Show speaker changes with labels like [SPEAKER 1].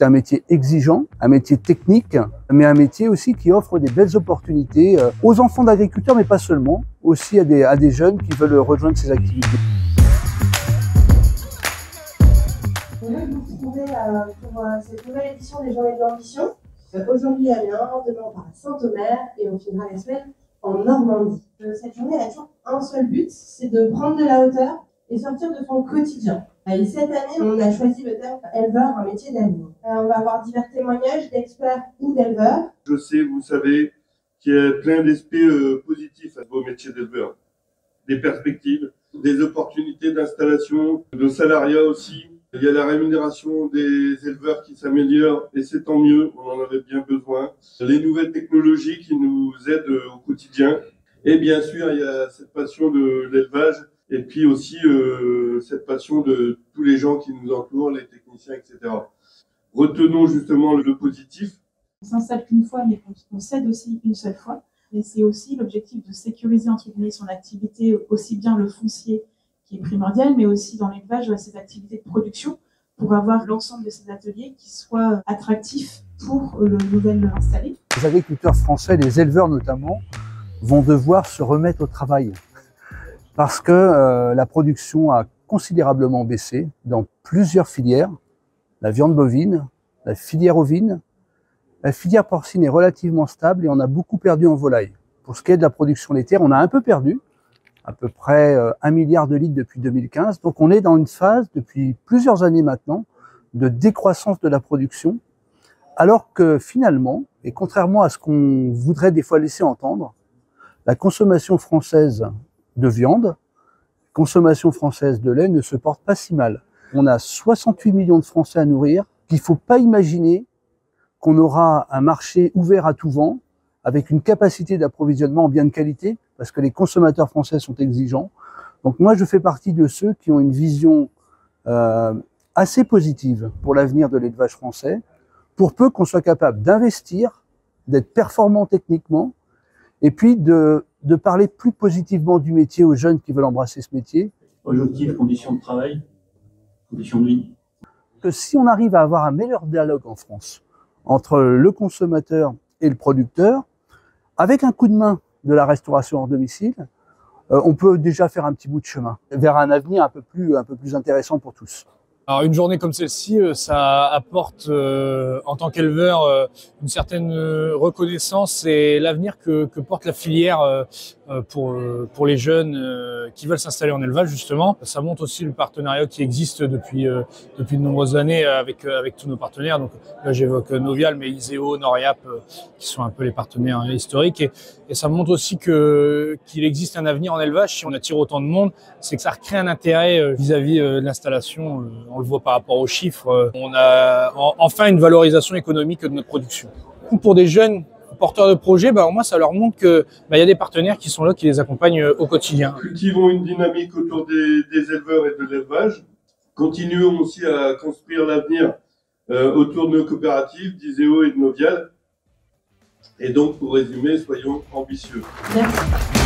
[SPEAKER 1] C'est un métier exigeant, un métier technique, mais un métier aussi qui offre des belles opportunités aux enfants d'agriculteurs, mais pas seulement, aussi à des jeunes qui veulent rejoindre ces activités.
[SPEAKER 2] On veut vous retrouver pour cette nouvelle édition des Journées de l'Ambition. Aujourd'hui à Amiens, demain on part à Saint-Omer et on finira la semaine en Normandie. Cette journée a toujours un seul but, c'est de prendre de la hauteur et sortir de son quotidien. Et cette année, on a choisi le thème éleveur, un métier d'avenir. On va avoir divers témoignages d'experts ou d'éleveurs.
[SPEAKER 3] Je sais, vous savez, qu'il y a plein d'aspects positifs à vos métiers d'éleveur. Des perspectives, des opportunités d'installation, de salariat aussi. Il y a la rémunération des éleveurs qui s'améliore et c'est tant mieux, on en avait bien besoin. Les nouvelles technologies qui nous aident au quotidien. Et bien sûr, il y a cette passion de l'élevage et puis aussi cette passion de tous les gens qui nous entourent, les techniciens, etc. Retenons justement le positif.
[SPEAKER 4] On s'installe qu'une fois, mais on cède aussi une seule fois. Et c'est aussi l'objectif de sécuriser entre guillemets son activité, aussi bien le foncier qui est primordial, mais aussi dans l'élevage, ces activités de production, pour avoir l'ensemble de ces ateliers qui soient attractifs pour le nouvel installé.
[SPEAKER 1] Les agriculteurs français, les éleveurs notamment, vont devoir se remettre au travail parce que la production a considérablement baissé dans plusieurs filières. La viande bovine, la filière ovine, la filière porcine est relativement stable et on a beaucoup perdu en volaille. Pour ce qui est de la production laitière, on a un peu perdu, à peu près 1 milliard de litres depuis 2015. Donc on est dans une phase, depuis plusieurs années maintenant, de décroissance de la production, alors que finalement, et contrairement à ce qu'on voudrait des fois laisser entendre, la consommation française de viande, consommation française de lait ne se porte pas si mal. On a 68 millions de Français à nourrir, qu'il ne faut pas imaginer qu'on aura un marché ouvert à tout vent, avec une capacité d'approvisionnement en biens de qualité, parce que les consommateurs français sont exigeants. Donc moi, je fais partie de ceux qui ont une vision assez positive pour l'avenir de l'élevage français, pour peu qu'on soit capable d'investir, d'être performant techniquement, et puis de parler plus positivement du métier aux jeunes qui veulent embrasser ce métier.
[SPEAKER 5] Objectif, conditions de travail, conditions de vie.
[SPEAKER 1] Que si on arrive à avoir un meilleur dialogue en France entre le consommateur et le producteur, avec un coup de main de la restauration hors domicile, on peut déjà faire un petit bout de chemin vers un avenir un peu plus intéressant pour tous.
[SPEAKER 6] Alors une journée comme celle-ci, ça apporte en tant qu'éleveur une certaine reconnaissance et l'avenir que porte la filière pour les jeunes qui veulent s'installer en élevage justement. Ça montre aussi le partenariat qui existe depuis de nombreuses années avec tous nos partenaires. Donc là j'évoque Novial, mais Iseo, Noriap qui sont un peu les partenaires historiques et ça montre aussi qu'il existe un avenir en élevage. Si on attire autant de monde, c'est que ça recrée un intérêt vis-à-vis de l'installation. On le voit par rapport aux chiffres. On a enfin une valorisation économique de notre production. Pour des jeunes porteurs de projets, moi, ça leur montre qu'il y a des partenaires qui sont là, qui les accompagnent au quotidien.
[SPEAKER 3] Cultivons une dynamique autour des éleveurs et de l'élevage. Continuons aussi à construire l'avenir autour de nos coopératives, d'Iseo et de Novial. Et donc, pour résumer, soyons ambitieux.
[SPEAKER 2] Merci.